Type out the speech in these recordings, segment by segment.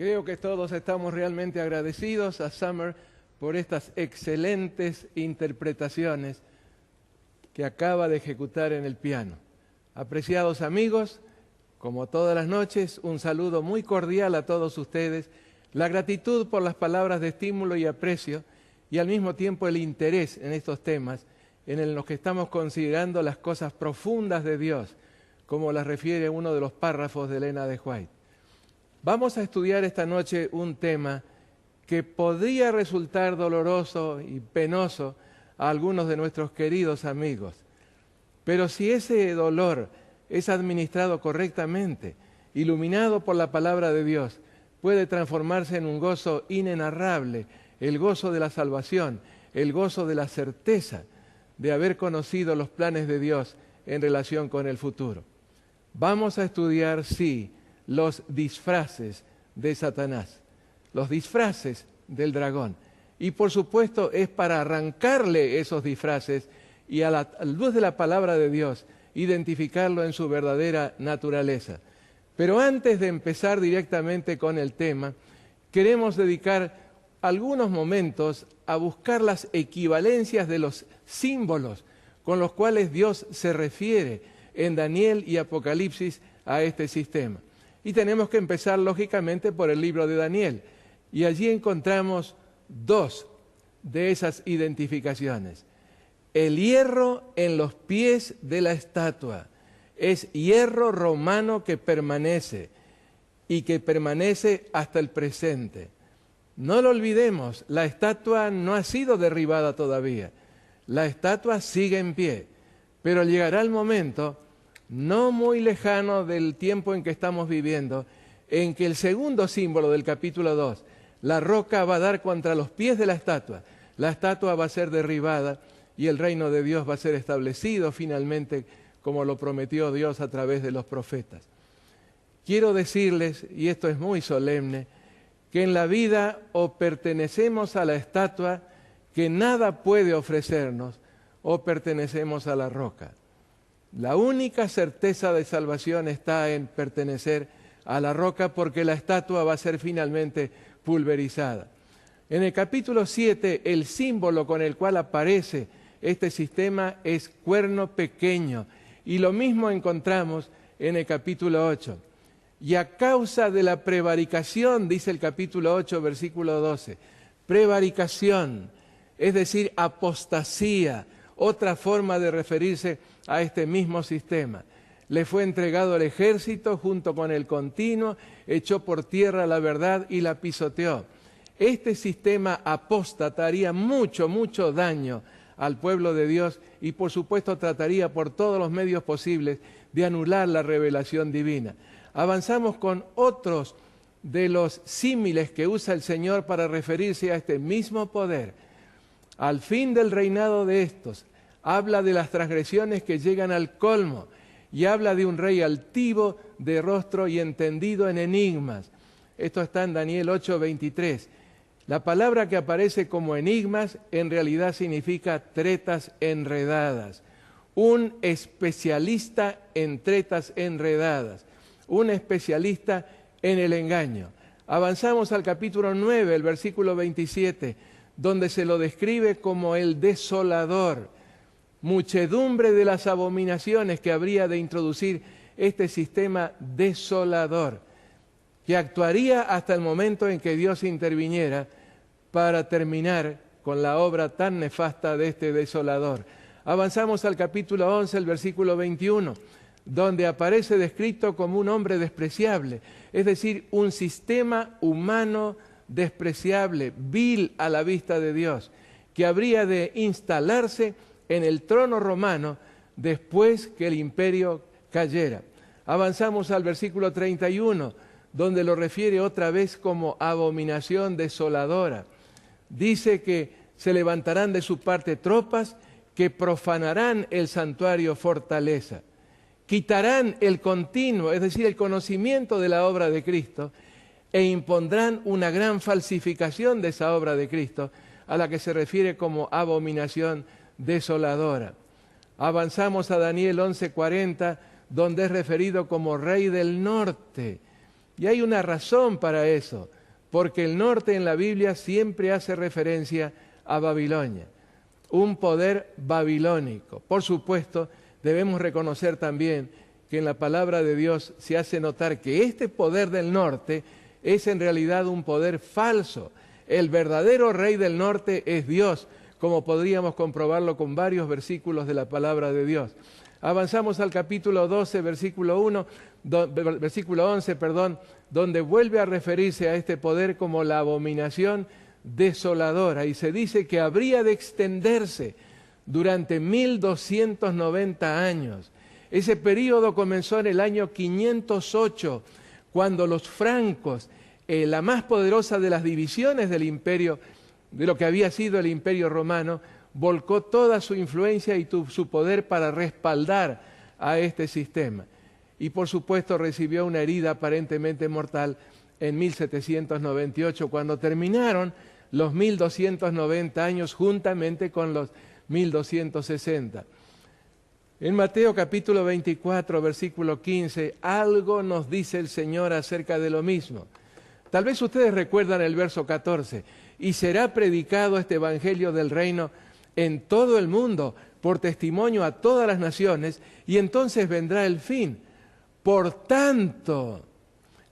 Creo que todos estamos realmente agradecidos a Summer por estas excelentes interpretaciones que acaba de ejecutar en el piano. Apreciados amigos, como todas las noches, un saludo muy cordial a todos ustedes, la gratitud por las palabras de estímulo y aprecio y al mismo tiempo el interés en estos temas en los que estamos considerando las cosas profundas de Dios, como las refiere uno de los párrafos de Ellen G. White. Vamos a estudiar esta noche un tema que podría resultar doloroso y penoso a algunos de nuestros queridos amigos. Pero si ese dolor es administrado correctamente, iluminado por la palabra de Dios, puede transformarse en un gozo inenarrable, el gozo de la salvación, el gozo de la certeza de haber conocido los planes de Dios en relación con el futuro. Vamos a estudiar, sí, los disfraces de Satanás, los disfraces del dragón. Y por supuesto es para arrancarle esos disfraces y a la luz de la palabra de Dios identificarlo en su verdadera naturaleza. Pero antes de empezar directamente con el tema, queremos dedicar algunos momentos a buscar las equivalencias de los símbolos con los cuales Dios se refiere en Daniel y Apocalipsis a este sistema. Y tenemos que empezar lógicamente por el libro de Daniel. Y allí encontramos dos de esas identificaciones. El hierro en los pies de la estatua es hierro romano que permanece y que permanece hasta el presente. No lo olvidemos, la estatua no ha sido derribada todavía. La estatua sigue en pie, pero llegará el momento no muy lejano del tiempo en que estamos viviendo, en que el segundo símbolo del capítulo 2, la roca va a dar contra los pies de la estatua va a ser derribada y el reino de Dios va a ser establecido finalmente como lo prometió Dios a través de los profetas. Quiero decirles, y esto es muy solemne, que en la vida o pertenecemos a la estatua que nada puede ofrecernos o pertenecemos a la roca. La única certeza de salvación está en pertenecer a la roca porque la estatua va a ser finalmente pulverizada. En el capítulo 7, el símbolo con el cual aparece este sistema es cuerno pequeño y lo mismo encontramos en el capítulo 8. Y a causa de la prevaricación, dice el capítulo 8, versículo 12, prevaricación, es decir, apostasía, otra forma de referirse a este mismo sistema. Le fue entregado al ejército junto con el continuo, echó por tierra la verdad y la pisoteó. Este sistema apóstata haría mucho daño al pueblo de Dios y por supuesto trataría por todos los medios posibles de anular la revelación divina. Avanzamos con otros de los símiles que usa el Señor para referirse a este mismo poder. Al fin del reinado de estos, habla de las transgresiones que llegan al colmo y habla de un rey altivo de rostro y entendido en enigmas. Esto está en Daniel 8:23. La palabra que aparece como enigmas en realidad significa tretas enredadas. Un especialista en tretas enredadas, un especialista en el engaño. Avanzamos al capítulo 9, el versículo 27, donde se lo describe como el desolador. Muchedumbre de las abominaciones que habría de introducir este sistema desolador, que actuaría hasta el momento en que Dios interviniera para terminar con la obra tan nefasta de este desolador. Avanzamos al capítulo 11, el versículo 21, donde aparece descrito como un hombre despreciable, es decir, un sistema humano despreciable, vil a la vista de Dios, que habría de instalarse en el trono romano después que el imperio cayera. Avanzamos al versículo 31, donde lo refiere otra vez como abominación desoladora. Dice que se levantarán de su parte tropas que profanarán el santuario fortaleza, quitarán el continuo, es decir, el conocimiento de la obra de Cristo, e impondrán una gran falsificación de esa obra de Cristo, a la que se refiere como abominación desoladora. Avanzamos a Daniel 11:40, donde es referido como rey del norte. Y hay una razón para eso, porque el norte en la Biblia siempre hace referencia a Babilonia, un poder babilónico. Por supuesto, debemos reconocer también que en la palabra de Dios se hace notar que este poder del norte es en realidad un poder falso. El verdadero rey del norte es Dios, como podríamos comprobarlo con varios versículos de la palabra de Dios. Avanzamos al capítulo 12, versículo 11, donde vuelve a referirse a este poder como la abominación desoladora, y se dice que habría de extenderse durante 1290 años. Ese período comenzó en el año 508, cuando los francos, la más poderosa de las divisiones del imperio, de lo que había sido el imperio romano, volcó toda su influencia y su poder para respaldar a este sistema. Y por supuesto recibió una herida aparentemente mortal en 1798, cuando terminaron los 1290 años juntamente con los 1260. En Mateo capítulo 24, versículo 15, algo nos dice el Señor acerca de lo mismo. Tal vez ustedes recuerdan el verso 14, y será predicado este evangelio del reino en todo el mundo por testimonio a todas las naciones, y entonces vendrá el fin. Por tanto,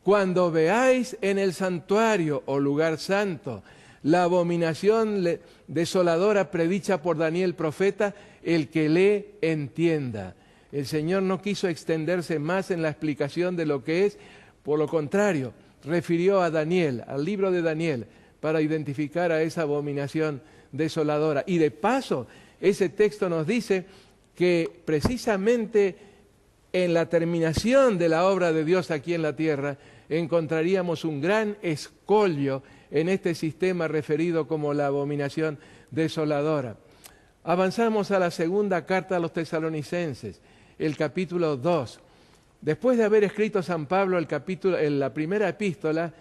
cuando veáis en el santuario o lugar santo la abominación desoladora predicha por Daniel profeta, el que lee entienda. El Señor no quiso extenderse más en la explicación de lo que es, por lo contrario, refirió a Daniel, al libro de Daniel, para identificar a esa abominación desoladora. Y de paso, ese texto nos dice que precisamente en la terminación de la obra de Dios aquí en la tierra, encontraríamos un gran escollo en este sistema referido como la abominación desoladora. Avanzamos a la segunda carta a los tesalonicenses, el capítulo 2. Después de haber escrito San Pablo en la primera epístola,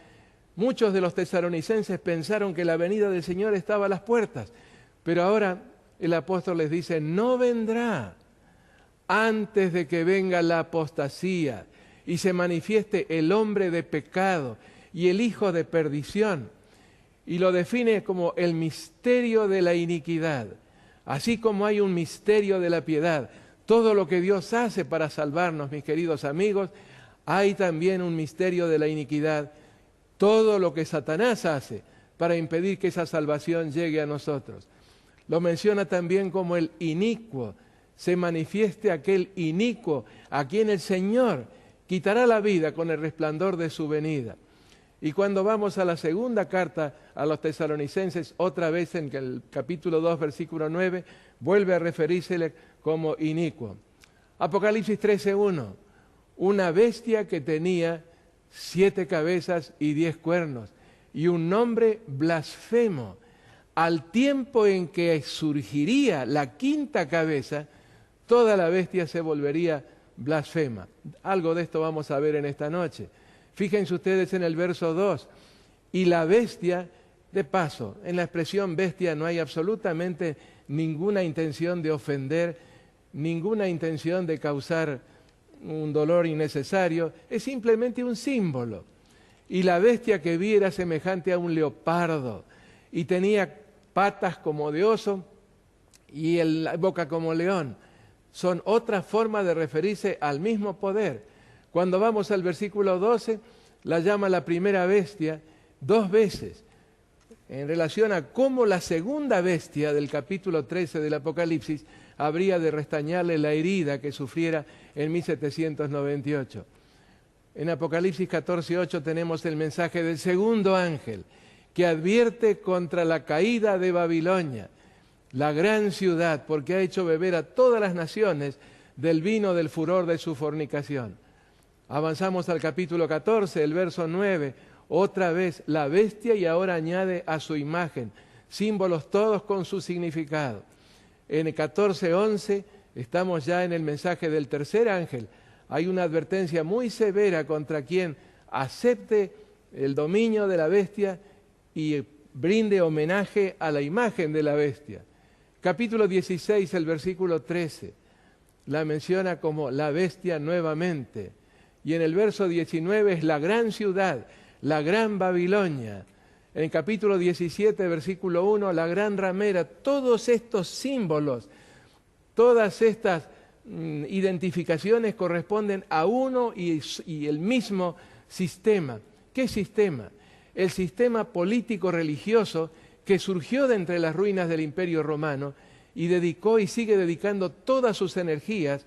muchos de los tesalonicenses pensaron que la venida del Señor estaba a las puertas, pero ahora el apóstol les dice, no vendrá antes de que venga la apostasía y se manifieste el hombre de pecado y el hijo de perdición, y lo define como el misterio de la iniquidad. Así como hay un misterio de la piedad, todo lo que Dios hace para salvarnos, mis queridos amigos, hay también un misterio de la iniquidad, todo lo que Satanás hace para impedir que esa salvación llegue a nosotros. Lo menciona también como el inicuo, se manifieste aquel inicuo a quien el Señor quitará la vida con el resplandor de su venida. Y cuando vamos a la segunda carta a los tesalonicenses, otra vez en el capítulo 2, versículo 9, vuelve a referírsele como inicuo. Apocalipsis 13:1, una bestia que tenía 7 cabezas y 10 cuernos, y un nombre blasfemo. Al tiempo en que surgiría la 5ª cabeza, toda la bestia se volvería blasfema. Algo de esto vamos a ver en esta noche. Fíjense ustedes en el verso 2, y la bestia, de paso, en la expresión bestia no hay absolutamente ninguna intención de ofender, ninguna intención de causar un dolor innecesario, es simplemente un símbolo. Y la bestia que vi era semejante a un leopardo, y tenía patas como de oso y la boca como león. Son otra forma de referirse al mismo poder. Cuando vamos al versículo 12, la llama la primera bestia 2 veces, en relación a cómo la segunda bestia del capítulo 13 del Apocalipsis habría de restañarle la herida que sufriera en 1798. En Apocalipsis 14:8 tenemos el mensaje del segundo ángel, que advierte contra la caída de Babilonia, la gran ciudad, porque ha hecho beber a todas las naciones del vino del furor de su fornicación. Avanzamos al capítulo 14, el verso 9, otra vez la bestia, y ahora añade a su imagen, símbolos todos con su significado. En el 14:11 estamos ya en el mensaje del tercer ángel. Hay una advertencia muy severa contra quien acepte el dominio de la bestia y brinde homenaje a la imagen de la bestia. Capítulo 16, el versículo 13, la menciona como la bestia nuevamente. Y en el verso 19 es la gran ciudad, la gran Babilonia. En el capítulo 17, versículo 1, la gran ramera. Todos estos símbolos, todas estas identificaciones corresponden a uno y el mismo sistema. ¿Qué sistema? El sistema político-religioso que surgió de entre las ruinas del Imperio Romano y dedicó y sigue dedicando todas sus energías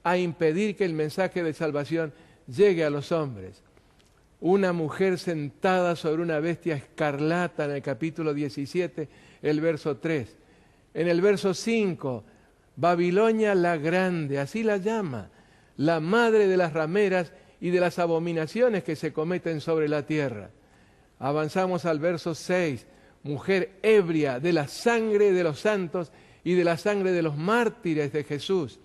a impedir que el mensaje de salvación llegue a los hombres. Una mujer sentada sobre una bestia escarlata en el capítulo 17, el verso 3. En el verso 5, Babilonia la grande, así la llama, la madre de las rameras y de las abominaciones que se cometen sobre la tierra. Avanzamos al verso 6, mujer ebria de la sangre de los santos y de la sangre de los mártires de Jesús.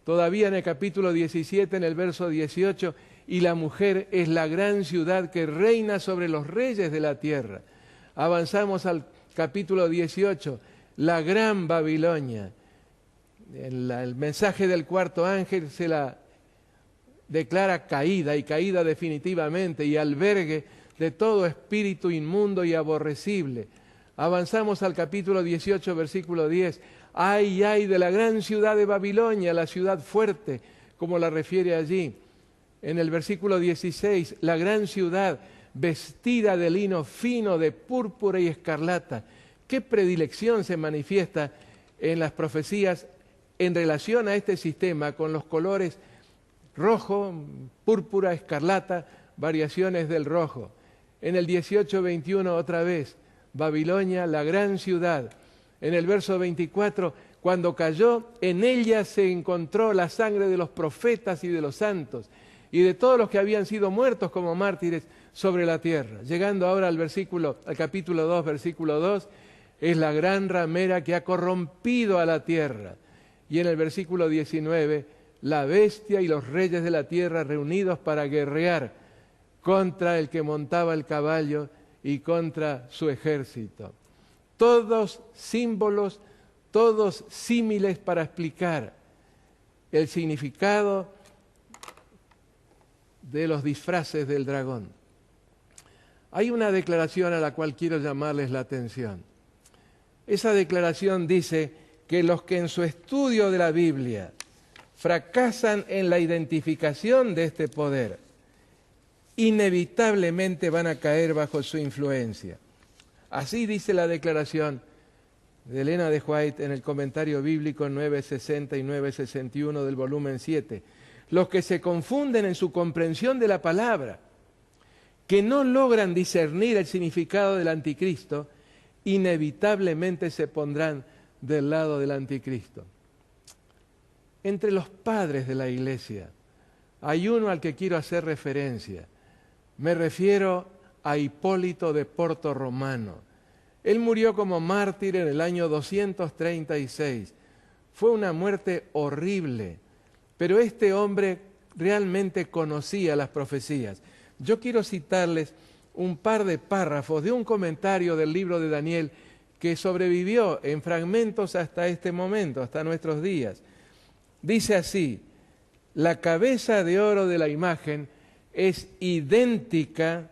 Todavía en el capítulo 17, en el verso 18, y la mujer es la gran ciudad que reina sobre los reyes de la tierra. Avanzamos al capítulo 18, la gran Babilonia. El mensaje del cuarto ángel se la declara caída y caída definitivamente y albergue de todo espíritu inmundo y aborrecible. Avanzamos al capítulo 18, versículo 10. Ay, ay de la gran ciudad de Babilonia, la ciudad fuerte, como la refiere allí. En el versículo 16, la gran ciudad vestida de lino fino, de púrpura y escarlata. ¿Qué predilección se manifiesta en las profecías en relación a este sistema con los colores rojo, púrpura, escarlata, variaciones del rojo? En el 18-21 otra vez, Babilonia, la gran ciudad. En el verso 24, cuando cayó, en ella se encontró la sangre de los profetas y de los santos y de todos los que habían sido muertos como mártires sobre la tierra. Llegando ahora al capítulo 2, versículo 2, es la gran ramera que ha corrompido a la tierra. Y en el versículo 19, la bestia y los reyes de la tierra reunidos para guerrear contra el que montaba el caballo y contra su ejército. Todos símbolos, todos símiles para explicar el significado de los disfraces del dragón. Hay una declaración a la cual quiero llamarles la atención. Esa declaración dice que los que en su estudio de la Biblia fracasan en la identificación de este poder, inevitablemente van a caer bajo su influencia. Así dice la declaración de Elena de White en el comentario bíblico 960 y 961 del volumen 7. Los que se confunden en su comprensión de la palabra, que no logran discernir el significado del anticristo, inevitablemente se pondrán del lado del anticristo. Entre los padres de la iglesia hay uno al que quiero hacer referencia. Me refiero a Hipólito de Porto Romano. Él murió como mártir en el año 236. Fue una muerte horrible, pero este hombre realmente conocía las profecías. Yo quiero citarles un par de párrafos de un comentario del libro de Daniel que sobrevivió en fragmentos hasta este momento, hasta nuestros días. Dice así: la cabeza de oro de la imagen es idéntica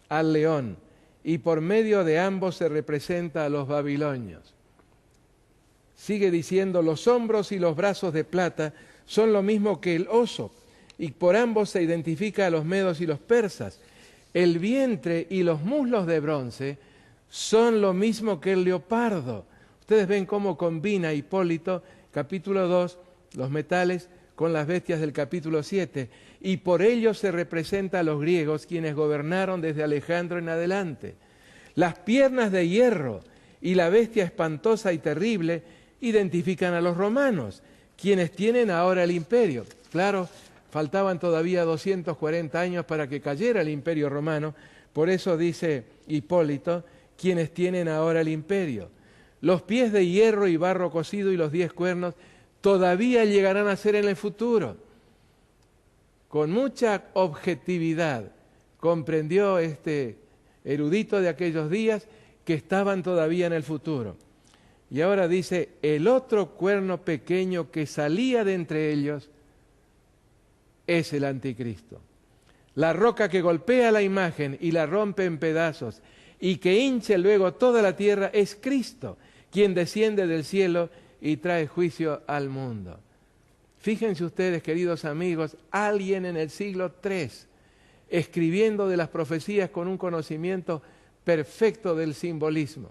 al león, y por medio de ambos se representa a los babilonios. Sigue diciendo, los hombros y los brazos de plata son lo mismo que el oso, y por ambos se identifica a los medos y los persas. El vientre y los muslos de bronce son lo mismo que el leopardo. Ustedes ven cómo combina Hipólito, capítulo 2, los metales, con las bestias del capítulo 7, y por ello se representa a los griegos, quienes gobernaron desde Alejandro en adelante. Las piernas de hierro y la bestia espantosa y terrible identifican a los romanos, quienes tienen ahora el imperio. Claro, faltaban todavía 240 años para que cayera el imperio romano, por eso dice Hipólito, quienes tienen ahora el imperio. Los pies de hierro y barro cocido y los 10 cuernos todavía llegarán a ser en el futuro. Con mucha objetividad comprendió este erudito de aquellos días que estaban todavía en el futuro. Y ahora dice, el otro cuerno pequeño que salía de entre ellos es el anticristo. La roca que golpea la imagen y la rompe en pedazos y que hinche luego toda la tierra es Cristo, quien desciende del cielo y trae juicio al mundo. Fíjense ustedes, queridos amigos, alguien en el siglo III, escribiendo de las profecías con un conocimiento perfecto del simbolismo.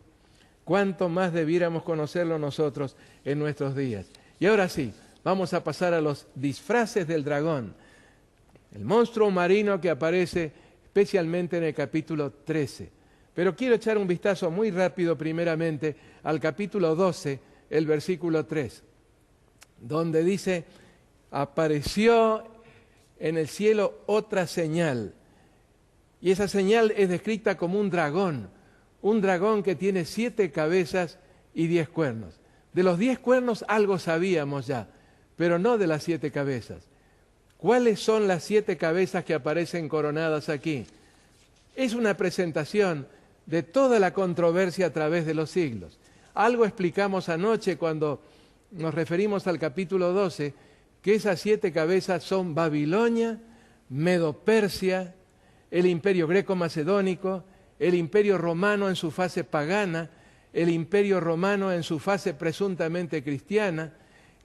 ¿Cuánto más debiéramos conocerlo nosotros en nuestros días? Y ahora sí, vamos a pasar a los disfraces del dragón, el monstruo marino que aparece especialmente en el capítulo 13. Pero quiero echar un vistazo muy rápido primeramente al capítulo 12, el versículo 3, donde dice: apareció en el cielo otra señal, y esa señal es descrita como un dragón que tiene 7 cabezas y 10 cuernos. De los 10 cuernos algo sabíamos ya, pero no de las 7 cabezas. ¿Cuáles son las 7 cabezas que aparecen coronadas aquí? Es una presentación de toda la controversia a través de los siglos. Algo explicamos anoche cuando nos referimos al capítulo 12, que esas 7 cabezas son Babilonia, Medo-Persia, el imperio greco-macedónico, el imperio romano en su fase pagana, el imperio romano en su fase presuntamente cristiana,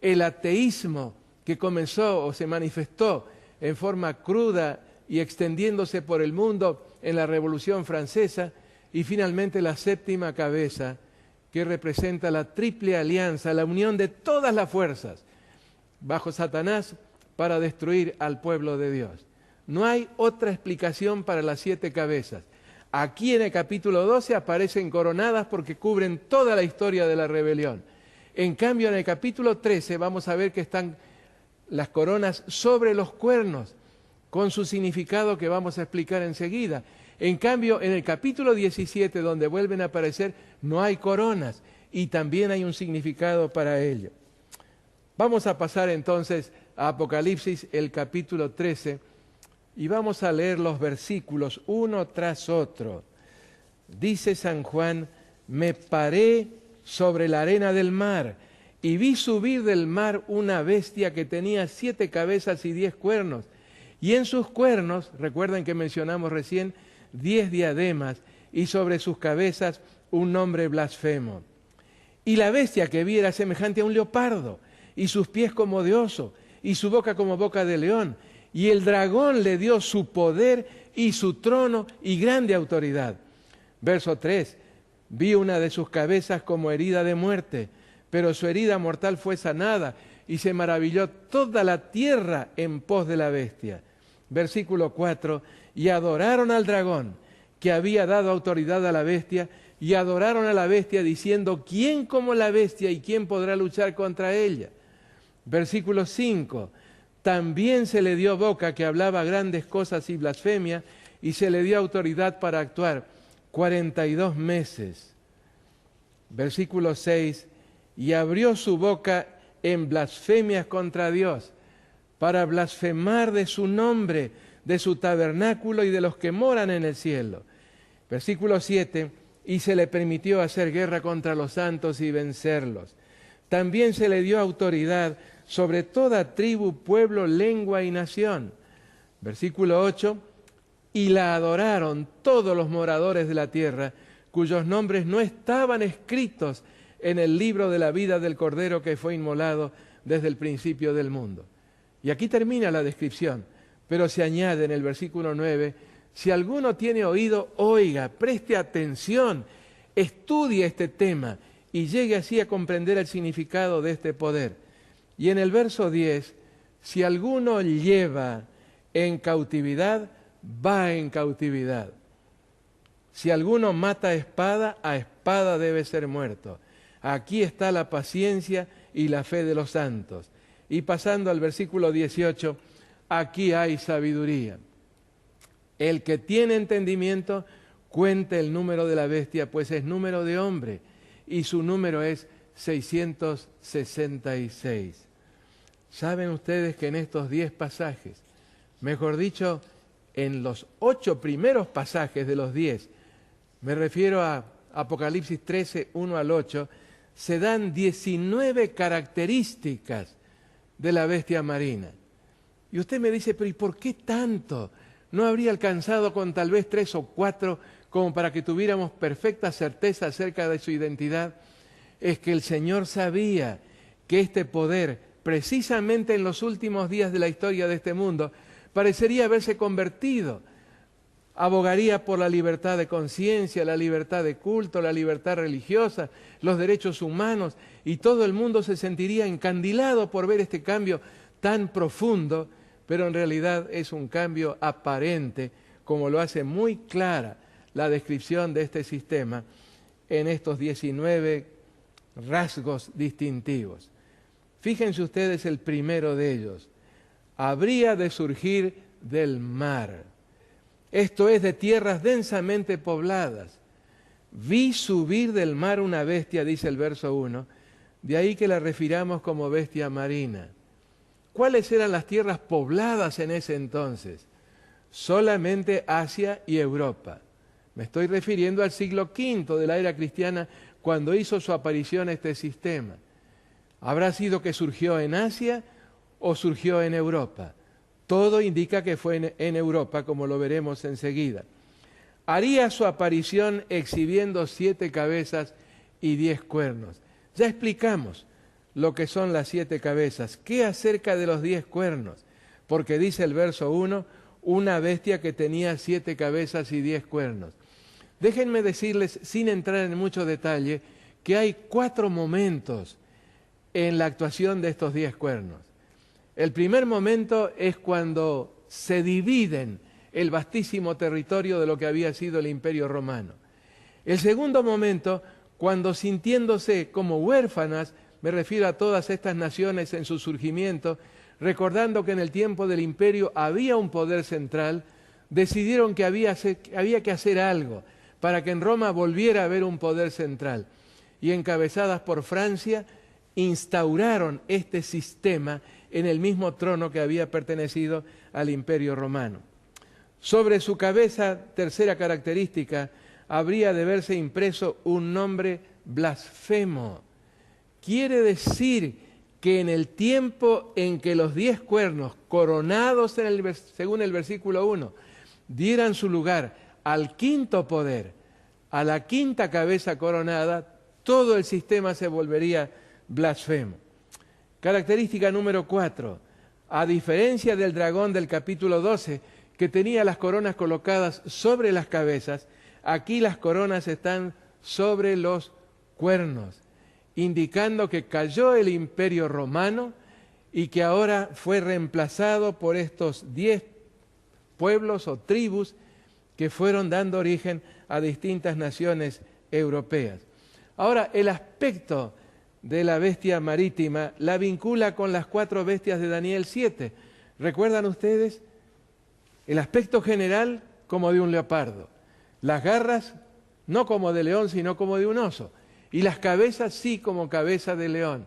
el ateísmo que comenzó o se manifestó en forma cruda y extendiéndose por el mundo en la Revolución Francesa, y finalmente la 7ª cabeza, que representa la triple alianza, la unión de todas las fuerzas bajo Satanás para destruir al pueblo de Dios. No hay otra explicación para las 7 cabezas. Aquí en el capítulo 12 aparecen coronadas porque cubren toda la historia de la rebelión. En cambio, en el capítulo 13 vamos a ver que están las coronas sobre los cuernos, con su significado que vamos a explicar enseguida. En cambio, en el capítulo 17, donde vuelven a aparecer, no hay coronas, y también hay un significado para ello. Vamos a pasar entonces a Apocalipsis, el capítulo 13, y vamos a leer los versículos uno tras otro. Dice San Juan: me paré sobre la arena del mar, y vi subir del mar una bestia que tenía 7 cabezas y 10 cuernos, y en sus cuernos, recuerden que mencionamos recién, 10 diademas, y sobre sus cabezas un nombre blasfemo. Y la bestia que vi era semejante a un leopardo, y sus pies como de oso, y su boca como boca de león, y el dragón le dio su poder y su trono y grande autoridad. Verso 3, vi una de sus cabezas como herida de muerte, pero su herida mortal fue sanada, y se maravilló toda la tierra en pos de la bestia. Versículo 4, y adoraron al dragón, que había dado autoridad a la bestia, y adoraron a la bestia diciendo: ¿quién como la bestia y quién podrá luchar contra ella? Versículo 5, también se le dio boca que hablaba grandes cosas y blasfemia, y se le dio autoridad para actuar 42 meses. Versículo 6, y abrió su boca en blasfemias contra Dios, para blasfemar de su nombre, de su tabernáculo y de los que moran en el cielo. Versículo 7, y se le permitió hacer guerra contra los santos y vencerlos. También se le dio autoridad sobre toda tribu, pueblo, lengua y nación. Versículo 8, y la adoraron todos los moradores de la tierra, cuyos nombres no estaban escritos en el libro de la vida del Cordero que fue inmolado desde el principio del mundo. Y aquí termina la descripción, pero se añade en el versículo 9, si alguno tiene oído, oiga, preste atención, estudie este tema y llegue así a comprender el significado de este poder. Y en el verso 10, si alguno lleva en cautividad, va en cautividad. Si alguno mata a espada debe ser muerto. Aquí está la paciencia y la fe de los santos. Y pasando al versículo 18, aquí hay sabiduría. El que tiene entendimiento, cuente el número de la bestia, pues es número de hombre, y su número es 666. ¿Saben ustedes que en estos 10 pasajes, mejor dicho, en los 8 primeros pasajes de los 10, me refiero a Apocalipsis 13, 1 al 8, se dan 19 características de la bestia marina? Y usted me dice, pero ¿y por qué tanto? no habría alcanzado con tal vez 3 o 4 como para que tuviéramos perfecta certeza acerca de su identidad. Es que el Señor sabía que este poder, precisamente en los últimos días de la historia de este mundo, parecería haberse convertido. Abogaría por la libertad de conciencia, la libertad de culto, la libertad religiosa, los derechos humanos, y todo el mundo se sentiría encandilado por ver este cambio tan profundo, pero en realidad es un cambio aparente, como lo hace muy clara la descripción de este sistema en estos 19 rasgos distintivos. Fíjense ustedes el primero de ellos. Habría de surgir del mar. Esto es, de tierras densamente pobladas. Vi subir del mar una bestia, dice el verso 1, de ahí que la refiramos como bestia marina. ¿Cuáles eran las tierras pobladas en ese entonces? Solamente Asia y Europa. Me estoy refiriendo al siglo V de la era cristiana, cuando hizo su aparición este sistema. ¿Habrá sido que surgió en Asia o surgió en Europa? Todo indica que fue en Europa, como lo veremos enseguida. Haría su aparición exhibiendo 7 cabezas y 10 cuernos. Ya explicamos lo que son las 7 cabezas. ¿Qué acerca de los 10 cuernos? Porque dice el verso 1, una bestia que tenía 7 cabezas y 10 cuernos. Déjenme decirles, sin entrar en mucho detalle, que hay 4 momentos en la actuación de estos 10 cuernos. El primer momento es cuando se dividen el vastísimo territorio de lo que había sido el Imperio Romano. El segundo momento, cuando sintiéndose como huérfanas, me refiero a todas estas naciones en su surgimiento, recordando que en el tiempo del Imperio había un poder central, decidieron que había que hacer algo para que en Roma volviera a haber un poder central. Y encabezadas por Francia, instauraron este sistema en el mismo trono que había pertenecido al Imperio Romano. Sobre su cabeza, tercera característica, habría de verse impreso un nombre blasfemo. Quiere decir que en el tiempo en que los 10 cuernos, coronados según el versículo 1, dieran su lugar al quinto poder, a la quinta cabeza coronada, todo el sistema se volvería blasfemo. Característica número 4. A diferencia del dragón del capítulo 12, que tenía las coronas colocadas sobre las cabezas, aquí las coronas están sobre los cuernos, indicando que cayó el Imperio Romano y que ahora fue reemplazado por estos 10 pueblos o tribus que fueron dando origen a distintas naciones europeas. Ahora, el aspecto de la bestia marítima la vincula con las 4 bestias de Daniel 7. ¿Recuerdan ustedes? El aspecto general como de un leopardo. Las garras no como de león, sino como de un oso. Y las cabezas sí como cabeza de león.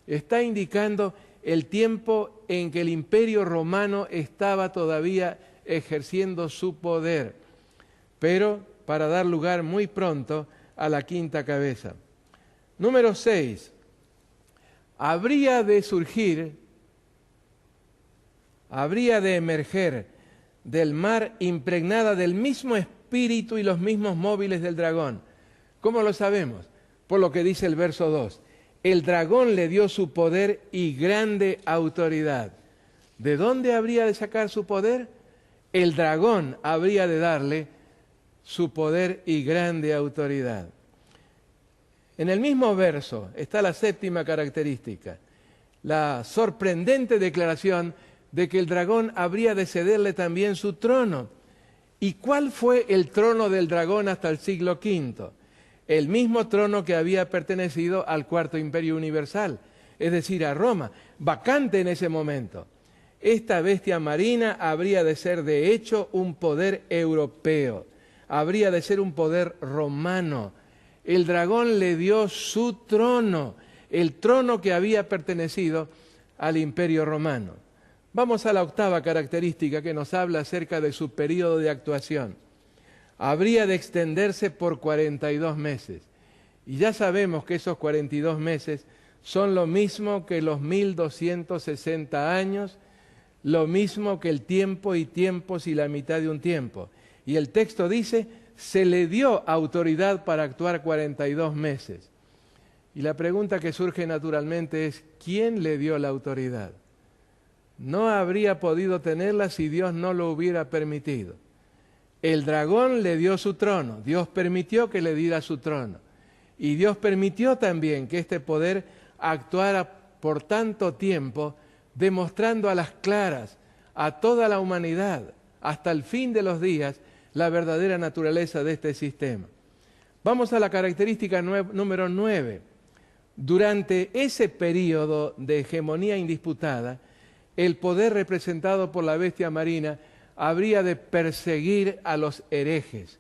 Está indicando el tiempo en que el Imperio Romano estaba todavía ejerciendo su poder, pero para dar lugar muy pronto a la quinta cabeza. Número 6. Habría de surgir, habría de emerger del mar impregnada del mismo espíritu y los mismos móviles del dragón. ¿Cómo lo sabemos? Por lo que dice el verso 2. El dragón le dio su poder y grande autoridad. ¿De dónde habría de sacar su poder? El dragón habría de darle su poder y grande autoridad. En el mismo verso está la séptima característica, la sorprendente declaración de que el dragón habría de cederle también su trono. ¿Y cuál fue el trono del dragón hasta el siglo V? El mismo trono que había pertenecido al Cuarto Imperio Universal, es decir, a Roma, vacante en ese momento. Esta bestia marina habría de ser de hecho un poder europeo, habría de ser un poder romano. El dragón le dio su trono, el trono que había pertenecido al Imperio Romano. Vamos a la octava característica que nos habla acerca de su periodo de actuación. Habría de extenderse por 42 meses. Y ya sabemos que esos 42 meses son lo mismo que los 1260 años, lo mismo que el tiempo y tiempos y la mitad de un tiempo. Y el texto dice, se le dio autoridad para actuar 42 meses. Y la pregunta que surge naturalmente es, ¿quién le dio la autoridad? No habría podido tenerla si Dios no lo hubiera permitido. El dragón le dio su trono, Dios permitió que le diera su trono. Y Dios permitió también que este poder actuara por tanto tiempo, demostrando a las claras, a toda la humanidad, hasta el fin de los días, la verdadera naturaleza de este sistema. Vamos a la característica número 9. Durante ese periodo de hegemonía indisputada, el poder representado por la bestia marina habría de perseguir a los herejes.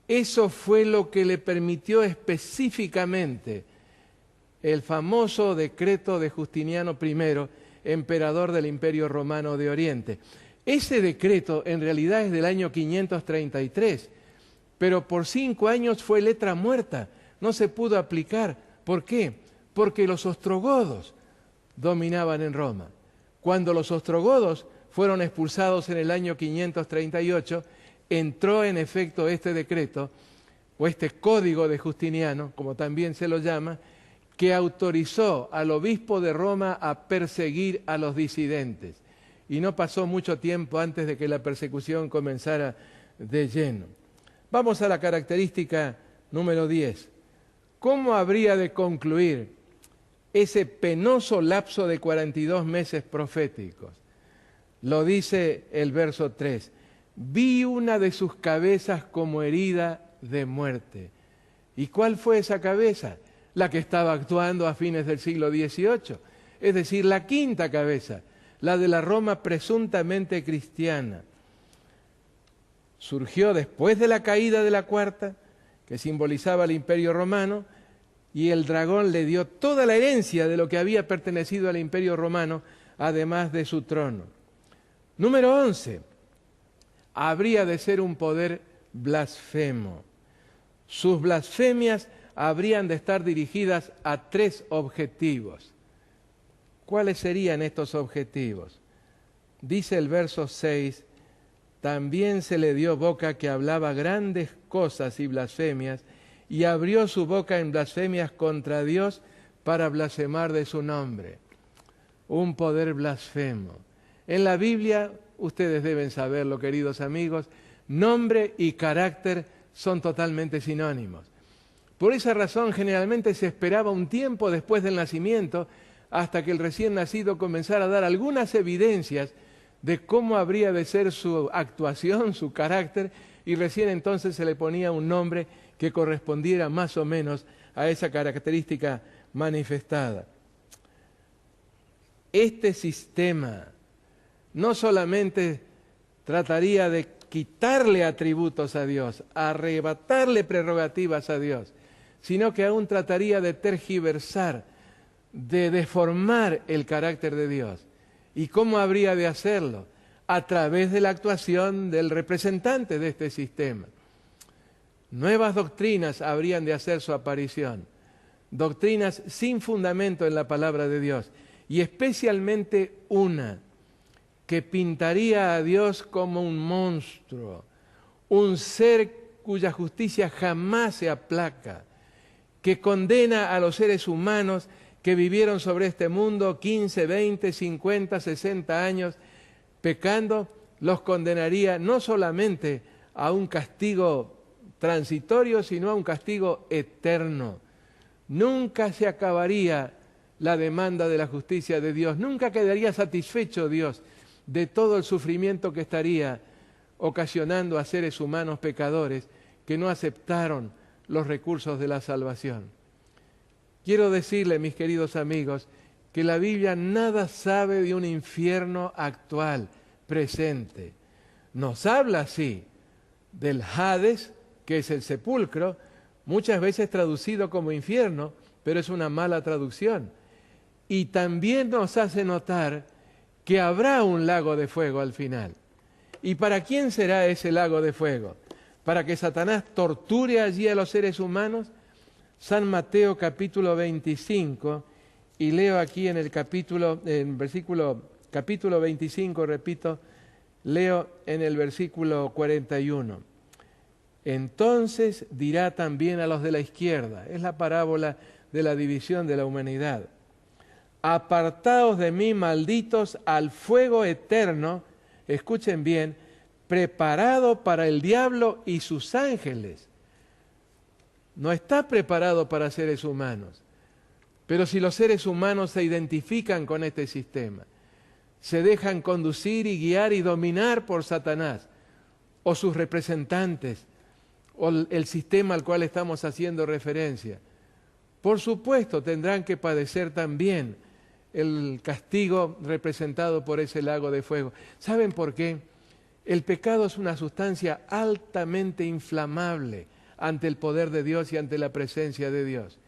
Eso fue lo que le permitió específicamente el famoso decreto de Justiniano I, emperador del Imperio Romano de Oriente. Ese decreto en realidad es del año 533, pero por 5 años fue letra muerta, no se pudo aplicar. ¿Por qué? Porque los ostrogodos dominaban en Roma. Cuando los ostrogodos fueron expulsados en el año 538, entró en efecto este decreto, o este código de Justiniano, como también se lo llama, que autorizó al obispo de Roma a perseguir a los disidentes. Y no pasó mucho tiempo antes de que la persecución comenzara de lleno. Vamos a la característica número 10. ¿Cómo habría de concluir ese penoso lapso de 42 meses proféticos? Lo dice el verso 3. Vi una de sus cabezas como herida de muerte. ¿Y cuál fue esa cabeza? La que estaba actuando a fines del siglo XVIII, es decir, la quinta cabeza, la de la Roma presuntamente cristiana. Surgió después de la caída de la cuarta, que simbolizaba el Imperio Romano, y el dragón le dio toda la herencia de lo que había pertenecido al Imperio Romano, además de su trono. Número 11. Habría de ser un poder blasfemo. Sus blasfemias habrían de estar dirigidas a 3 objetivos. ¿Cuáles serían estos objetivos? Dice el verso 6, también se le dio boca que hablaba grandes cosas y blasfemias, y abrió su boca en blasfemias contra Dios para blasfemar de su nombre. Un poder blasfemo. En la Biblia, ustedes deben saberlo, queridos amigos, nombre y carácter son totalmente sinónimos. Por esa razón, generalmente se esperaba un tiempo después del nacimiento hasta que el recién nacido comenzara a dar algunas evidencias de cómo habría de ser su actuación, su carácter, y recién entonces se le ponía un nombre que correspondiera más o menos a esa característica manifestada. Este sistema no solamente trataría de quitarle atributos a Dios, arrebatarle prerrogativas a Dios, sino que aún trataría de tergiversar, de deformar el carácter de Dios. ¿Y cómo habría de hacerlo? A través de la actuación del representante de este sistema. Nuevas doctrinas habrían de hacer su aparición, doctrinas sin fundamento en la palabra de Dios, y especialmente una que pintaría a Dios como un monstruo, un ser cuya justicia jamás se aplaca, que condena a los seres humanos que vivieron sobre este mundo 15, 20, 50, 60 años, pecando, los condenaría no solamente a un castigo transitorio, sino a un castigo eterno. Nunca se acabaría la demanda de la justicia de Dios, nunca quedaría satisfecho Dios de todo el sufrimiento que estaría ocasionando a seres humanos pecadores que no aceptaron los recursos de la salvación. Quiero decirle, mis queridos amigos, que la Biblia nada sabe de un infierno actual, presente. Nos habla, sí, del Hades, que es el sepulcro, muchas veces traducido como infierno, pero es una mala traducción. Y también nos hace notar que habrá un lago de fuego al final. ¿Y para quién será ese lago de fuego? ¿Para que Satanás torture allí a los seres humanos? San Mateo capítulo 25, y leo aquí en el versículo capítulo 25, repito, leo en el versículo 41. Entonces dirá también a los de la izquierda, es la parábola de la división de la humanidad, apartaos de mí, malditos, al fuego eterno, escuchen bien, preparado para el diablo y sus ángeles. No está preparado para seres humanos, pero si los seres humanos se identifican con este sistema, se dejan conducir y guiar y dominar por Satanás, o sus representantes, o el sistema al cual estamos haciendo referencia, por supuesto tendrán que padecer también el castigo representado por ese lago de fuego. ¿Saben por qué? El pecado es una sustancia altamente inflamable ante el poder de Dios y ante la presencia de Dios.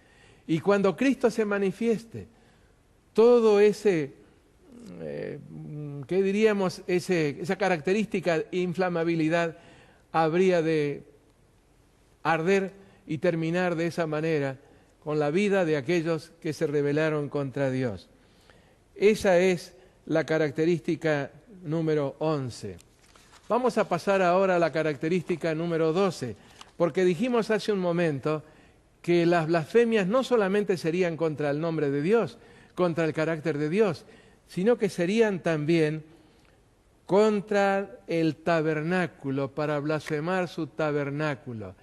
Y cuando Cristo se manifieste, todo ese, ¿qué diríamos? Esa característica de inflamabilidad habría de arder y terminar de esa manera con la vida de aquellos que se rebelaron contra Dios. Esa es la característica número 11. Vamos a pasar ahora a la característica número 12, porque dijimos hace un momento que las blasfemias no solamente serían contra el nombre de Dios, contra el carácter de Dios, sino que serían también contra el tabernáculo, para blasfemar su tabernáculo.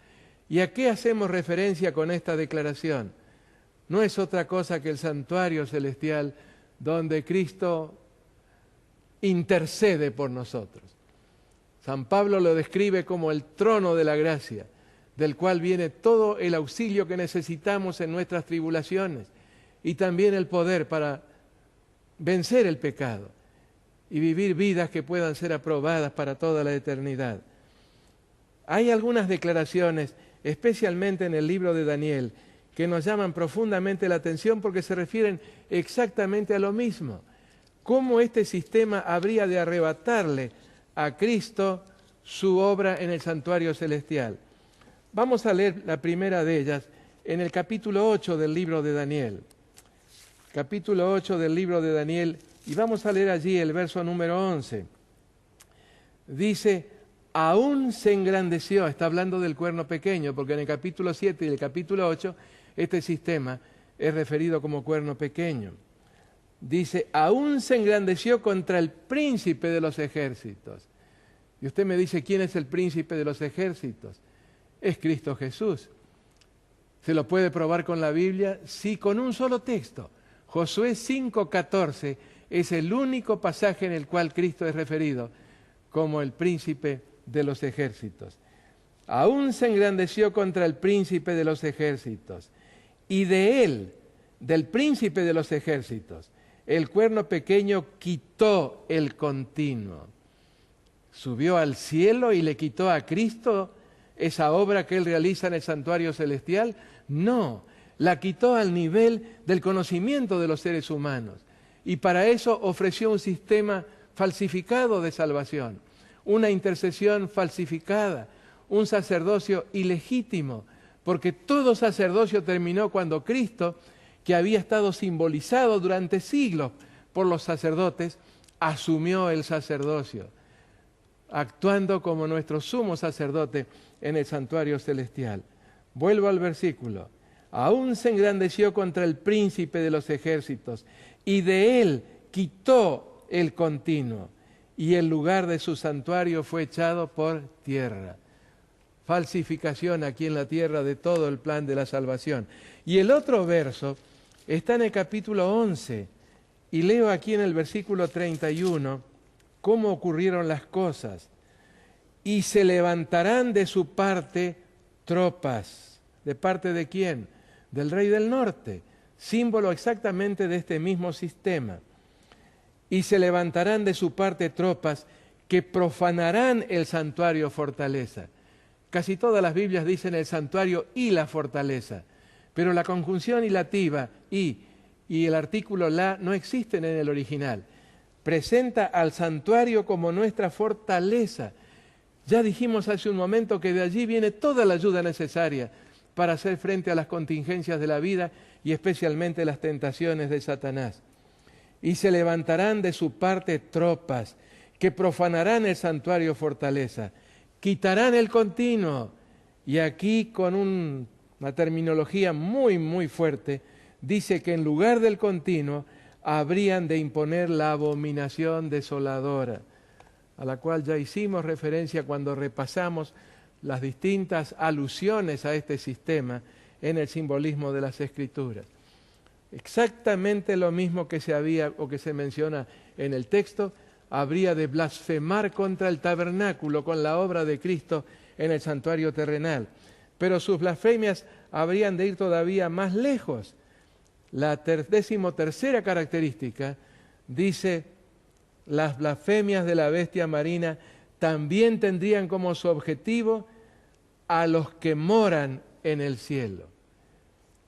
¿Y a qué hacemos referencia con esta declaración? No es otra cosa que el santuario celestial donde Cristo intercede por nosotros. San Pablo lo describe como el trono de la gracia, del cual viene todo el auxilio que necesitamos en nuestras tribulaciones y también el poder para vencer el pecado y vivir vidas que puedan ser aprobadas para toda la eternidad. Hay algunas declaraciones, especialmente en el libro de Daniel, que nos llaman profundamente la atención porque se refieren exactamente a lo mismo. ¿Cómo este sistema habría de arrebatarle a Cristo su obra en el santuario celestial? Vamos a leer la primera de ellas en el capítulo 8 del libro de Daniel. Capítulo 8 del libro de Daniel, y vamos a leer allí el verso número 11. Dice: aún se engrandeció, está hablando del cuerno pequeño, porque en el capítulo 7 y el capítulo 8 este sistema es referido como cuerno pequeño. Dice: aún se engrandeció contra el príncipe de los ejércitos. Y usted me dice, ¿quién es el príncipe de los ejércitos? Es Cristo Jesús. ¿Se lo puede probar con la Biblia? Sí, con un solo texto. Josué 5:14 es el único pasaje en el cual Cristo es referido como el príncipe de los ejércitos. Aún se engrandeció contra el príncipe de los ejércitos. Y de él, del príncipe de los ejércitos, el cuerno pequeño quitó el continuo. Subió al cielo y le quitó a Cristo esa obra que él realiza en el santuario celestial. No, la quitó al nivel del conocimiento de los seres humanos. Y para eso ofreció un sistema falsificado de salvación, una intercesión falsificada, un sacerdocio ilegítimo, porque todo sacerdocio terminó cuando Cristo, que había estado simbolizado durante siglos por los sacerdotes, asumió el sacerdocio, actuando como nuestro sumo sacerdote en el santuario celestial. Vuelvo al versículo. Aún se engrandeció contra el príncipe de los ejércitos, y de él quitó el continuo, y el lugar de su santuario fue echado por tierra. Falsificación aquí en la tierra de todo el plan de la salvación. Y el otro verso está en el capítulo 11, y leo aquí en el versículo 31 cómo ocurrieron las cosas. Y se levantarán de su parte tropas. ¿De parte de quién? Del rey del norte, símbolo exactamente de este mismo sistema. Y se levantarán de su parte tropas que profanarán el santuario fortaleza. Casi todas las Biblias dicen el santuario y la fortaleza, pero la conjunción ilativa y el artículo la no existen en el original. Presenta al santuario como nuestra fortaleza. Ya dijimos hace un momento que de allí viene toda la ayuda necesaria para hacer frente a las contingencias de la vida y especialmente las tentaciones de Satanás. y se levantarán de su parte tropas que profanarán el santuario fortaleza, quitarán el continuo. Y aquí con una terminología muy, muy fuerte, dice que en lugar del continuo habrían de imponer la abominación desoladora, a la cual ya hicimos referencia cuando repasamos las distintas alusiones a este sistema en el simbolismo de las Escrituras. Exactamente lo mismo que se menciona en el texto, habría de blasfemar contra el tabernáculo con la obra de Cristo en el santuario terrenal. Pero sus blasfemias habrían de ir todavía más lejos. La 13ª característica dice: las blasfemias de la bestia marina también tendrían como su objetivo a los que moran en el cielo.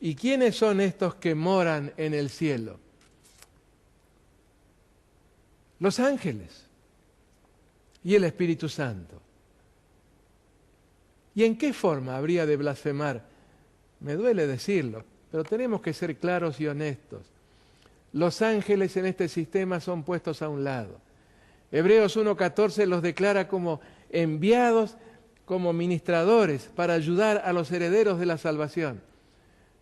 ¿Y quiénes son estos que moran en el cielo? Los ángeles y el Espíritu Santo. ¿Y en qué forma habría de blasfemar? Me duele decirlo, pero tenemos que ser claros y honestos. Los ángeles en este sistema son puestos a un lado. Hebreos 1:14 los declara como enviados, como ministradores para ayudar a los herederos de la salvación.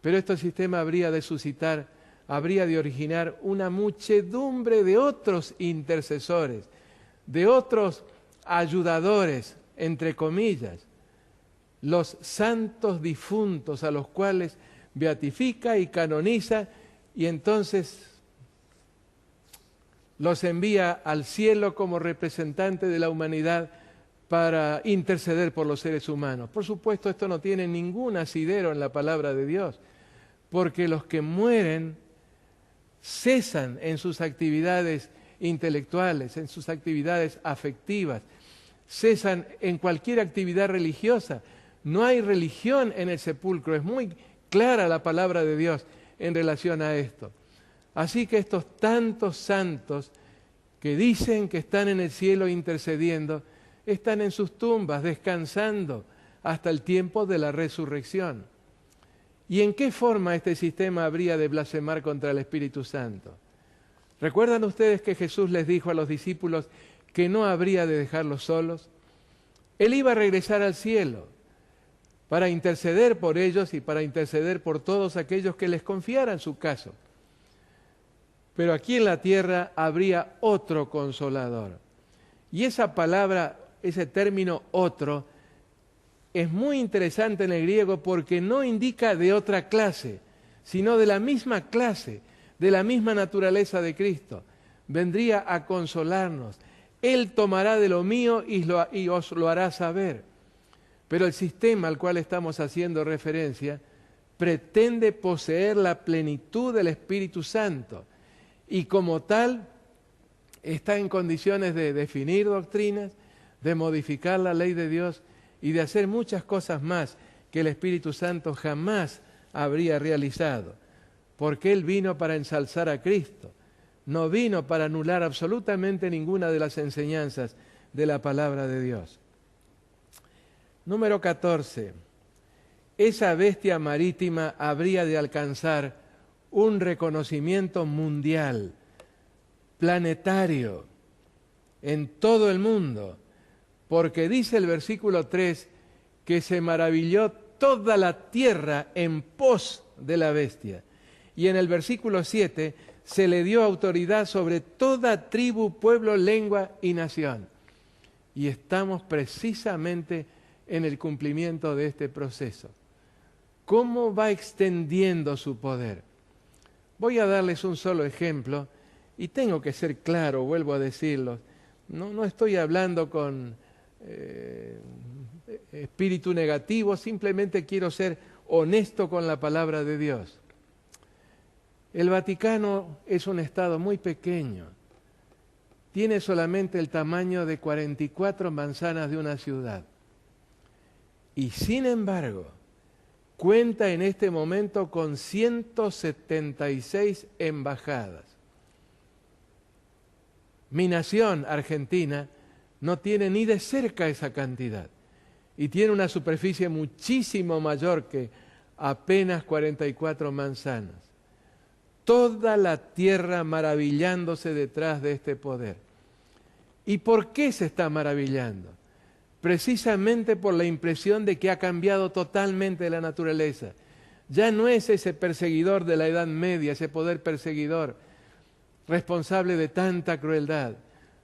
Pero este sistema habría de originar una muchedumbre de otros intercesores, de otros ayudadores, entre comillas, los santos difuntos a los cuales beatifica y canoniza, y entonces los envía al cielo como representante de la humanidad para interceder por los seres humanos. Por supuesto, esto no tiene ningún asidero en la palabra de Dios, porque los que mueren cesan en sus actividades intelectuales, en sus actividades afectivas, cesan en cualquier actividad religiosa. No hay religión en el sepulcro, es muy clara la palabra de Dios en relación a esto. Así que estos tantos santos que dicen que están en el cielo intercediendo, están en sus tumbas descansando hasta el tiempo de la resurrección. ¿Y en qué forma este sistema habría de blasfemar contra el Espíritu Santo? ¿Recuerdan ustedes que Jesús les dijo a los discípulos que no habría de dejarlos solos? Él iba a regresar al cielo para interceder por ellos y para interceder por todos aquellos que les confiaran su caso. Pero aquí en la tierra habría otro consolador. Y esa palabra, ese término otro, es muy interesante en el griego porque no indica de otra clase, sino de la misma clase, de la misma naturaleza de Cristo. Vendría a consolarnos. Él tomará de lo mío y os lo hará saber. Pero el sistema al cual estamos haciendo referencia pretende poseer la plenitud del Espíritu Santo y como tal está en condiciones de definir doctrinas, de modificar la ley de Dios y de hacer muchas cosas más que el Espíritu Santo jamás habría realizado, porque Él vino para ensalzar a Cristo, no vino para anular absolutamente ninguna de las enseñanzas de la palabra de Dios. Número 14. Esa bestia marítima habría de alcanzar un reconocimiento mundial, planetario, en todo el mundo, porque dice el versículo 3 que se maravilló toda la tierra en pos de la bestia. Y en el versículo 7 se le dio autoridad sobre toda tribu, pueblo, lengua y nación. Y estamos precisamente en el cumplimiento de este proceso. ¿Cómo va extendiendo su poder? Voy a darles un solo ejemplo, y tengo que ser claro, vuelvo a decirlo. No estoy hablando con espíritu negativo, simplemente quiero ser honesto con la palabra de Dios. El Vaticano es un estado muy pequeño. Tiene solamente el tamaño de 44 manzanas de una ciudad. Y sin embargo, cuenta en este momento con 176 embajadas. Mi nación, Argentina, no tiene ni de cerca esa cantidad y tiene una superficie muchísimo mayor que apenas 44 manzanas. toda la tierra maravillándose detrás de este poder. ¿Y por qué se está maravillando? Precisamente por la impresión de que ha cambiado totalmente la naturaleza. Ya no es ese perseguidor de la Edad Media, ese poder perseguidor responsable de tanta crueldad.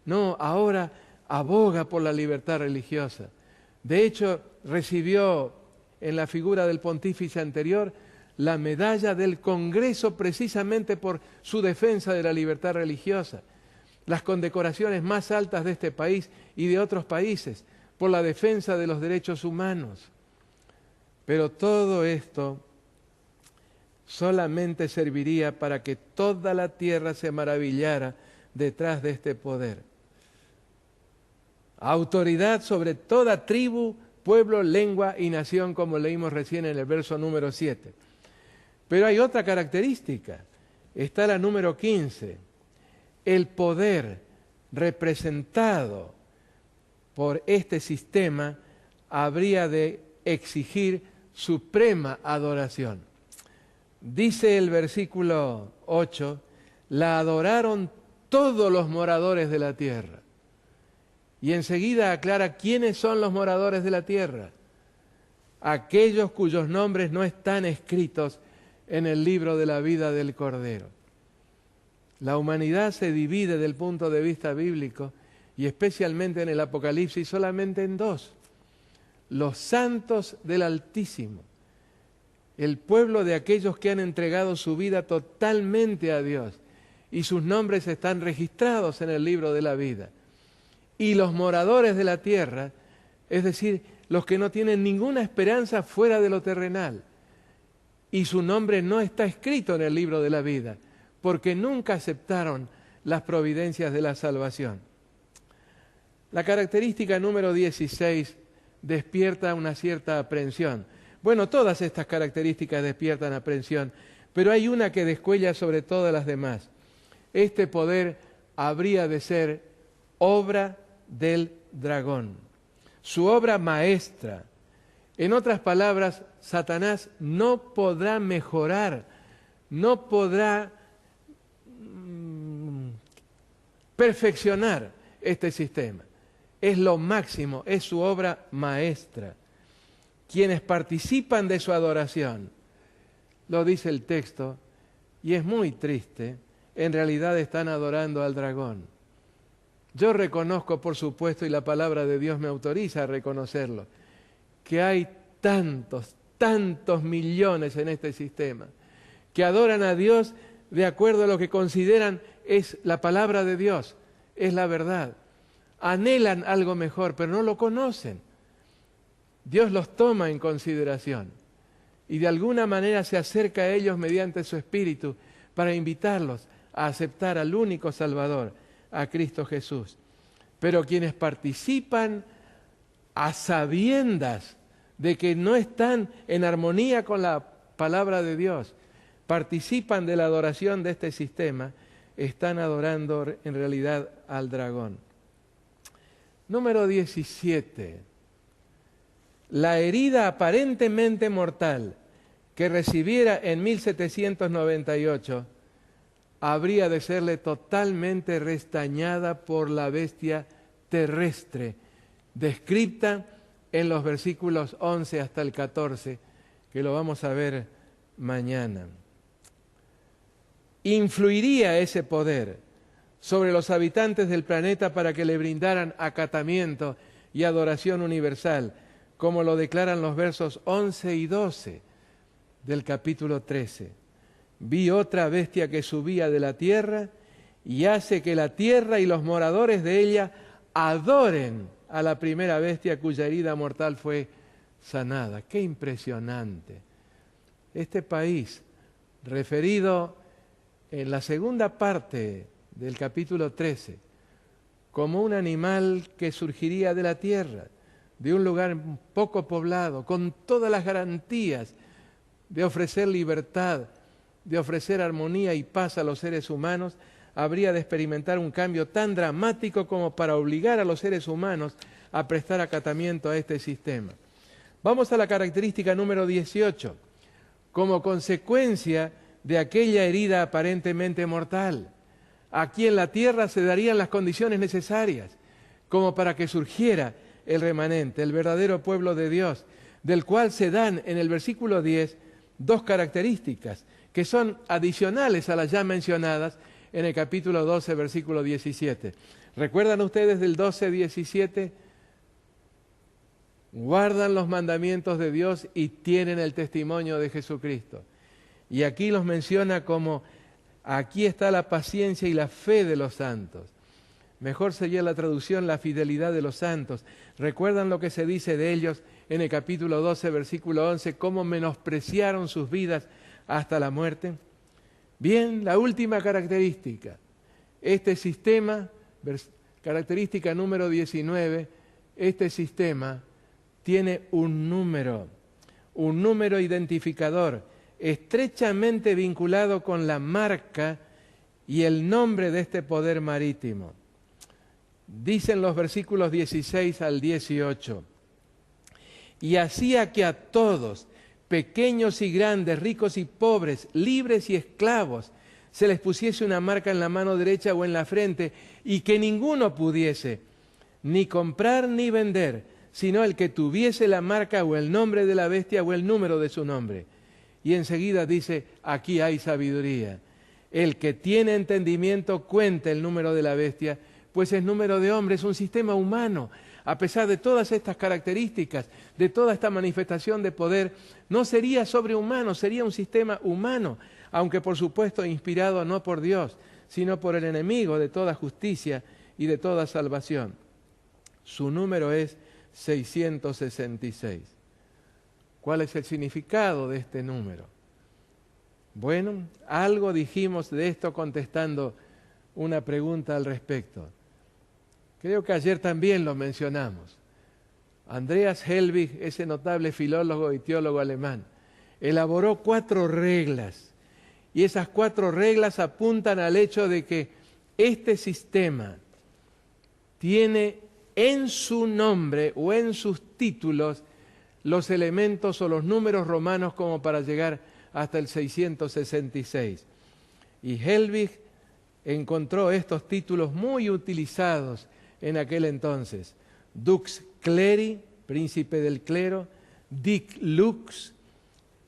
No, ahora aboga por la libertad religiosa. De hecho, recibió en la figura del pontífice anterior la medalla del Congreso precisamente por su defensa de la libertad religiosa. Las condecoraciones más altas de este país y de otros países por la defensa de los derechos humanos. Pero todo esto solamente serviría para que toda la tierra se maravillara detrás de este poder. Autoridad sobre toda tribu, pueblo, lengua y nación, como leímos recién en el verso número 7. Pero hay otra característica, está la número 15. El poder representado por este sistema habría de exigir suprema adoración. Dice el versículo 8, la adoraron todos los moradores de la tierra. Y enseguida aclara quiénes son los moradores de la tierra. Aquellos cuyos nombres no están escritos en el libro de la vida del Cordero. La humanidad se divide desde el punto de vista bíblico y especialmente en el Apocalipsis solamente en dos. Los santos del Altísimo, el pueblo de aquellos que han entregado su vida totalmente a Dios y sus nombres están registrados en el libro de la vida. Y los moradores de la tierra, es decir, los que no tienen ninguna esperanza fuera de lo terrenal, y su nombre no está escrito en el libro de la vida, porque nunca aceptaron las providencias de la salvación. La característica número 16 despierta una cierta aprensión. Bueno, todas estas características despiertan aprensión, pero hay una que descuella sobre todas las demás. Este poder habría de ser obra del dragón, su obra maestra. En otras palabras, Satanás no podrá mejorar, no podrá perfeccionar este sistema. Es lo máximo, es su obra maestra. Quienes participan de su adoración, lo dice el texto, y es muy triste, en realidad están adorando al dragón. Yo reconozco, por supuesto, y la palabra de Dios me autoriza a reconocerlo, que hay tantos millones en este sistema, que adoran a Dios de acuerdo a lo que consideran es la palabra de Dios, es la verdad. Anhelan algo mejor, pero no lo conocen. Dios los toma en consideración y de alguna manera se acerca a ellos mediante su Espíritu para invitarlos a aceptar al único Salvador, a Cristo Jesús. Pero quienes participan a sabiendas de que no están en armonía con la palabra de Dios, participan de la adoración de este sistema, están adorando en realidad al dragón. Número 17. La herida aparentemente mortal que recibiera en 1798 habría de serle totalmente restañada por la bestia terrestre, descrita en los versículos 11 hasta el 14, que lo vamos a ver mañana. Influiría ese poder sobre los habitantes del planeta para que le brindaran acatamiento y adoración universal, como lo declaran los versos 11 y 12 del capítulo 13. Vi otra bestia que subía de la tierra y hace que la tierra y los moradores de ella adoren a la primera bestia cuya herida mortal fue sanada. ¡Qué impresionante! Este país, referido en la segunda parte del capítulo 13, como un animal que surgiría de la tierra, de un lugar poco poblado, con todas las garantías de ofrecer libertad, de ofrecer armonía y paz a los seres humanos, habría de experimentar un cambio tan dramático como para obligar a los seres humanos a prestar acatamiento a este sistema. Vamos a la característica número 18. Como consecuencia de aquella herida aparentemente mortal. Aquí en la tierra se darían las condiciones necesarias como para que surgiera el remanente, el verdadero pueblo de Dios, del cual se dan en el versículo 10 dos características que son adicionales a las ya mencionadas en el capítulo 12, versículo 17. ¿Recuerdan ustedes del 12-17? Guardan los mandamientos de Dios y tienen el testimonio de Jesucristo. Y aquí los menciona como, aquí está la paciencia y la fe de los santos. Mejor sería la traducción, la fidelidad de los santos. ¿Recuerdan lo que se dice de ellos en el capítulo 12, versículo 11? ¿Cómo menospreciaron sus vidas hasta la muerte? Bien, la última característica. Este sistema, característica número 19, este sistema tiene un número identificador, estrechamente vinculado con la marca y el nombre de este poder marítimo. Dicen los versículos 16 al 18, y hacía que a todos, pequeños y grandes, ricos y pobres, libres y esclavos, se les pusiese una marca en la mano derecha o en la frente, y que ninguno pudiese ni comprar ni vender, sino el que tuviese la marca o el nombre de la bestia o el número de su nombre. Y enseguida dice, aquí hay sabiduría. El que tiene entendimiento cuenta el número de la bestia, pues es número de hombre, es un sistema humano. A pesar de todas estas características, de toda esta manifestación de poder, no sería sobrehumano, sería un sistema humano, aunque por supuesto inspirado no por Dios, sino por el enemigo de toda justicia y de toda salvación. Su número es 666. ¿Cuál es el significado de este número? Bueno, algo dijimos de esto contestando una pregunta al respecto. Creo que ayer también lo mencionamos. Andreas Helbig, ese notable filólogo y teólogo alemán, elaboró 4 reglas. Y esas 4 reglas apuntan al hecho de que este sistema tiene en su nombre o en sus títulos los elementos o los números romanos como para llegar hasta el 666. Y Helbig encontró estos títulos muy utilizados en aquel entonces. Dux cleri, príncipe del clero; dic lux,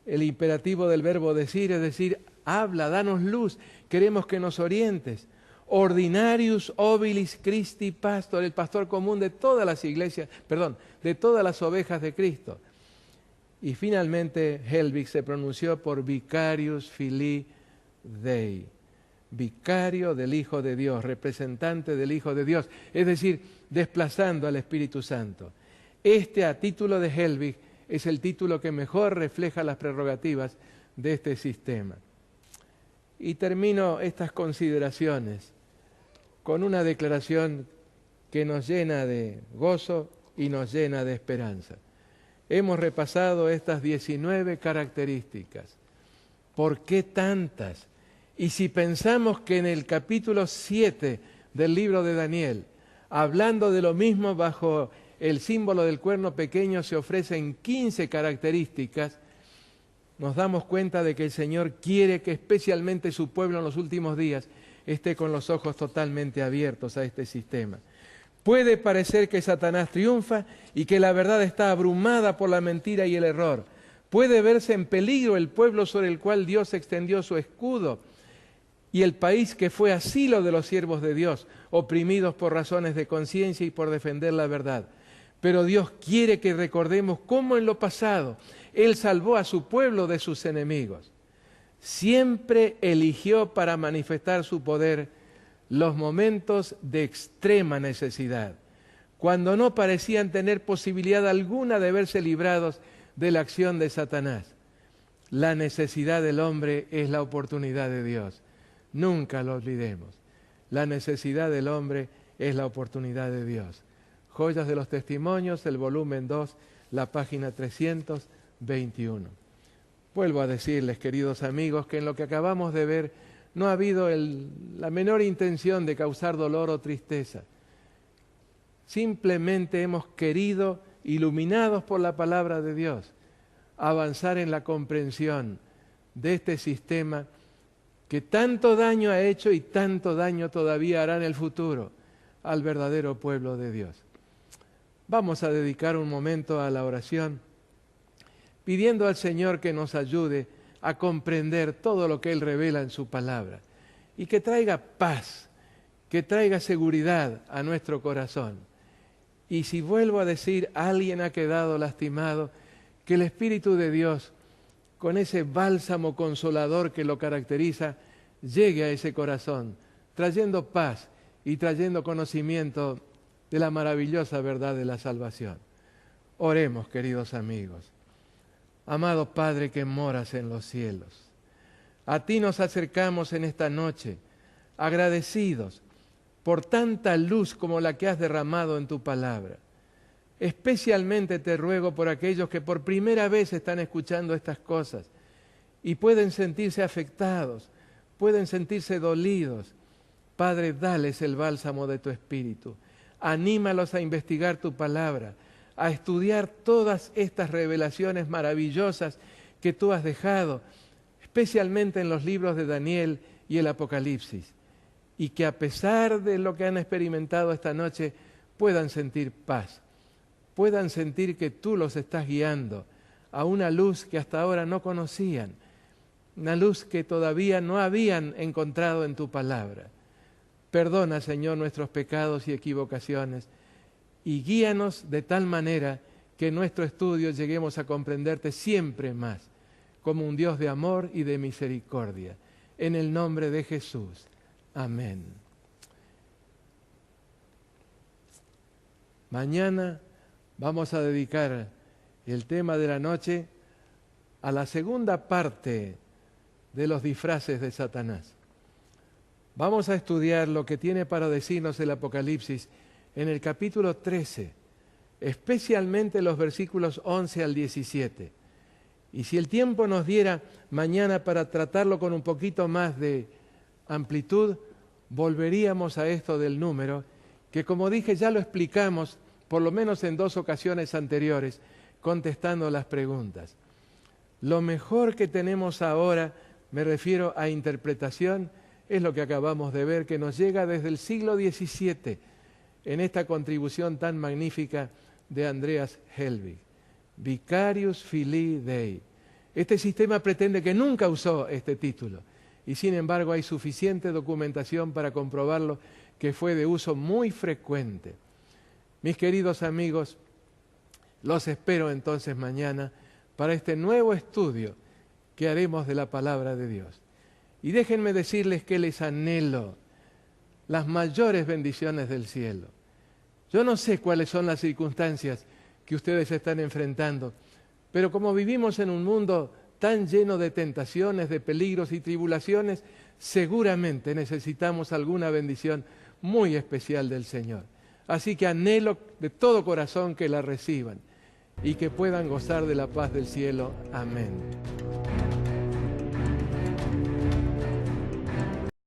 el imperativo del verbo decir, es decir, habla, danos luz, queremos que nos orientes. Ordinarius obilis Christi pastor, el pastor común de todas las iglesias, de todas las ovejas de Cristo. Y finalmente Helbig se pronunció por vicarius filii Dei, vicario del Hijo de Dios, representante del Hijo de Dios, es decir, desplazando al Espíritu Santo. Este, a título de Helbig, es el título que mejor refleja las prerrogativas de este sistema. Y termino estas consideraciones con una declaración que nos llena de gozo y nos llena de esperanza. Hemos repasado estas 19 características. ¿Por qué tantas? Y si pensamos que en el capítulo 7 del libro de Daniel, hablando de lo mismo bajo el símbolo del cuerno pequeño, se ofrecen 15 características, nos damos cuenta de que el Señor quiere que especialmente su pueblo en los últimos días esté con los ojos totalmente abiertos a este sistema. Puede parecer que Satanás triunfa y que la verdad está abrumada por la mentira y el error. Puede verse en peligro el pueblo sobre el cual Dios extendió su escudo y el país que fue asilo de los siervos de Dios, oprimidos por razones de conciencia y por defender la verdad. Pero Dios quiere que recordemos cómo en lo pasado Él salvó a su pueblo de sus enemigos. Siempre eligió para manifestar su poder los momentos de extrema necesidad, cuando no parecían tener posibilidad alguna de verse librados de la acción de Satanás. La necesidad del hombre es la oportunidad de Dios. Nunca lo olvidemos. La necesidad del hombre es la oportunidad de Dios. Joyas de los Testimonios, el volumen 2, la página 321. Vuelvo a decirles, queridos amigos, que en lo que acabamos de ver no ha habido la menor intención de causar dolor o tristeza. Simplemente hemos querido, iluminados por la palabra de Dios, avanzar en la comprensión de este sistema que tanto daño ha hecho y tanto daño todavía hará en el futuro al verdadero pueblo de Dios. Vamos a dedicar un momento a la oración, pidiendo al Señor que nos ayude a comprender todo lo que Él revela en su palabra y que traiga paz, que traiga seguridad a nuestro corazón. Y si vuelvo a decir, alguien ha quedado lastimado, que el Espíritu de Dios, con ese bálsamo consolador que lo caracteriza, llegue a ese corazón, trayendo paz y trayendo conocimiento de la maravillosa verdad de la salvación. Oremos, queridos amigos. Amado Padre que moras en los cielos, a ti nos acercamos en esta noche, agradecidos por tanta luz como la que has derramado en tu palabra. Especialmente te ruego por aquellos que por primera vez están escuchando estas cosas y pueden sentirse afectados, pueden sentirse dolidos. Padre, dales el bálsamo de tu Espíritu. Anímalos a investigar tu palabra, a estudiar todas estas revelaciones maravillosas que tú has dejado, especialmente en los libros de Daniel y el Apocalipsis, y que a pesar de lo que han experimentado esta noche, puedan sentir paz, puedan sentir que tú los estás guiando a una luz que hasta ahora no conocían, una luz que todavía no habían encontrado en tu palabra. Perdona, Señor, nuestros pecados y equivocaciones y guíanos de tal manera que en nuestro estudio lleguemos a comprenderte siempre más como un Dios de amor y de misericordia. En el nombre de Jesús. Amén. Mañana vamos a dedicar el tema de la noche a la segunda parte de los disfraces de Satanás. Vamos a estudiar lo que tiene para decirnos el Apocalipsis en el capítulo 13, especialmente los versículos 11 al 17. Y si el tiempo nos diera mañana para tratarlo con un poquito más de amplitud, volveríamos a esto del número, que como dije ya lo explicamos por lo menos en 2 ocasiones anteriores, contestando las preguntas. Lo mejor que tenemos ahora, me refiero a interpretación, es lo que acabamos de ver, que nos llega desde el siglo XVII, en esta contribución tan magnífica de Andreas Helvig, Vicarius Filii Dei. Este sistema pretende que nunca usó este título, y sin embargo hay suficiente documentación para comprobarlo que fue de uso muy frecuente. Mis queridos amigos, los espero entonces mañana para este nuevo estudio que haremos de la palabra de Dios. Y déjenme decirles que les anhelo las mayores bendiciones del cielo. Yo no sé cuáles son las circunstancias que ustedes están enfrentando, pero como vivimos en un mundo tan lleno de tentaciones, de peligros y tribulaciones, seguramente necesitamos alguna bendición muy especial del Señor. Así que anhelo de todo corazón que la reciban y que puedan gozar de la paz del cielo. Amén.